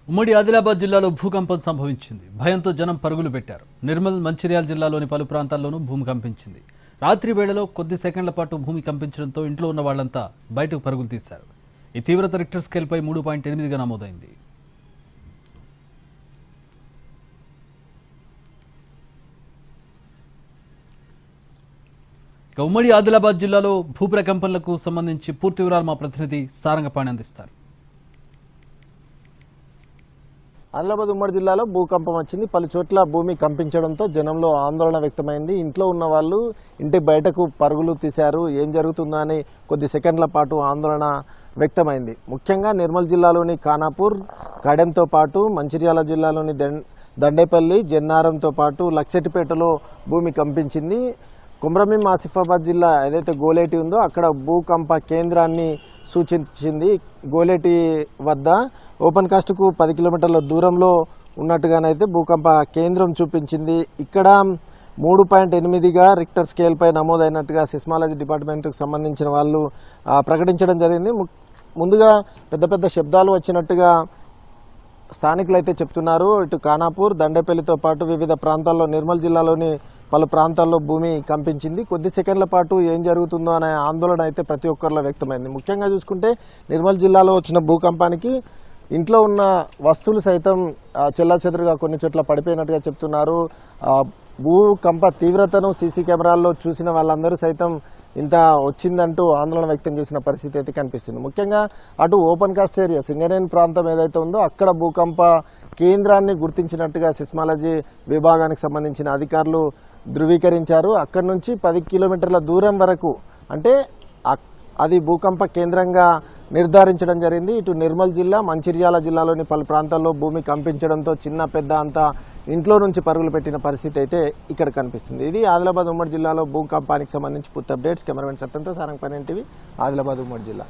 ఉమ్మడి ఆదిలాబాద్ జిల్లాలో భూకంపం సంభవించింది. భయంతో జనం పరుగులు పెట్టారు. నిర్మల్, మంచిర్యాల జిల్లాలోని పలు ప్రాంతాల్లోనూ భూమి కంపించింది. రాత్రి వేళలో కొద్ది సెకండ్ల పాటు భూమి కంపించడంతో ఇంట్లో ఉన్న వాళ్లంతా బయటకు పరుగులు తీశారు. ఈ తీవ్రత రిక్టర్ స్కేల్పై 3.8గా నమోదైంది. ఉమ్మడి ఆదిలాబాద్ జిల్లాలో భూప్రకంపనలకు సంబంధించి పూర్తి వివరాలు మా ప్రతినిధి సారంగపాణి అందిస్తారు. ఆదిలాబాద్ ఉమ్మడి జిల్లాలో భూకంపం వచ్చింది. పలు చోట్ల భూమి కంపించడంతో జనంలో ఆందోళన వ్యక్తమైంది. ఇంట్లో ఉన్న వాళ్ళు ఇంటి బయటకు పరుగులు తీశారు. ఏం జరుగుతుందో అని కొద్ది సెకండ్ల పాటు ఆందోళన వ్యక్తమైంది. ముఖ్యంగా నిర్మల్ జిల్లాలోని ఖానాపూర్, కడెంతో పాటు మంచిర్యాల జిల్లాలోని దండేపల్లి, జన్నారంతో పాటు లక్సెట్టిపేటలో భూమి కంపించింది. కుమ్రమీం ఆసిఫాబాద్ జిల్లా ఏదైతే గోలేటి ఉందో అక్కడ భూకంప కేంద్రాన్ని సూచించింది. గోలేటి వద్ద ఓపెన్ కాస్ట్కు 10 కిలోమీటర్ల దూరంలో ఉన్నట్టుగానైతే భూకంప కేంద్రం చూపించింది. ఇక్కడ 3.8గా రిక్టర్ స్కేల్పై నమోదైనట్టుగా సిస్మాలజీ డిపార్ట్మెంట్కు సంబంధించిన వాళ్ళు ప్రకటించడం జరిగింది. ముందుగా పెద్ద పెద్ద శబ్దాలు వచ్చినట్టుగా స్థానికులు అయితే చెప్తున్నారు. ఇటు ఖానాపూర్, దండేపల్లితో పాటు వివిధ ప్రాంతాల్లో, నిర్మల్ జిల్లాలోని పలు ప్రాంతాల్లో భూమి కంపించింది. కొద్ది సెకండ్ల పాటు ఏం జరుగుతుందో అనే ఆందోళన అయితే ప్రతి ఒక్కరిలో వ్యక్తమైంది. ముఖ్యంగా చూసుకుంటే నిర్మల్ జిల్లాలో వచ్చిన భూకంపానికి ఇంట్లో ఉన్న వస్తువులు సైతం చెల్లాచెదురుగా కొన్ని చోట్ల పడిపోయినట్టుగా చెప్తున్నారు. భూకంప తీవ్రతను సీసీ కెమెరాల్లో చూసిన వాళ్ళందరూ సైతం ఇంత వచ్చిందంటూ ఆందోళన వ్యక్తం చేసిన పరిస్థితి అయితే కనిపిస్తుంది. ముఖ్యంగా అటు ఓపెన్ కాస్ట్ ఏరియా సింగరేణి ప్రాంతం ఏదైతే ఉందో అక్కడ భూకంప కేంద్రాన్ని గుర్తించినట్టుగా సిస్మాలజీ విభాగానికి సంబంధించిన అధికారులు ధృవీకరించారు. అక్కడి నుంచి 10 కిలోమీటర్ల దూరం వరకు అంటే అది భూకంప కేంద్రంగా నిర్ధారించడం జరిగింది. ఇటు నిర్మల్ జిల్లా, మంచిర్యాల జిల్లాలోని పలు ప్రాంతాల్లో భూమి కంపించడంతో చిన్న పెద్ద అంతా ఇంట్లో నుంచి పరుగులు పెట్టిన పరిస్థితి అయితే ఇక్కడ కనిపిస్తుంది. ఇది ఆదిలాబాద్ ఉమ్మడి జిల్లాలో భూకంపానికి సంబంధించి పూర్తి అప్డేట్స్. కెమెరామెన్ సత్యంతో సారంగపాణి, ఎన్టీవీ, ఆదిలాబాద్ ఉమ్మడి జిల్లా.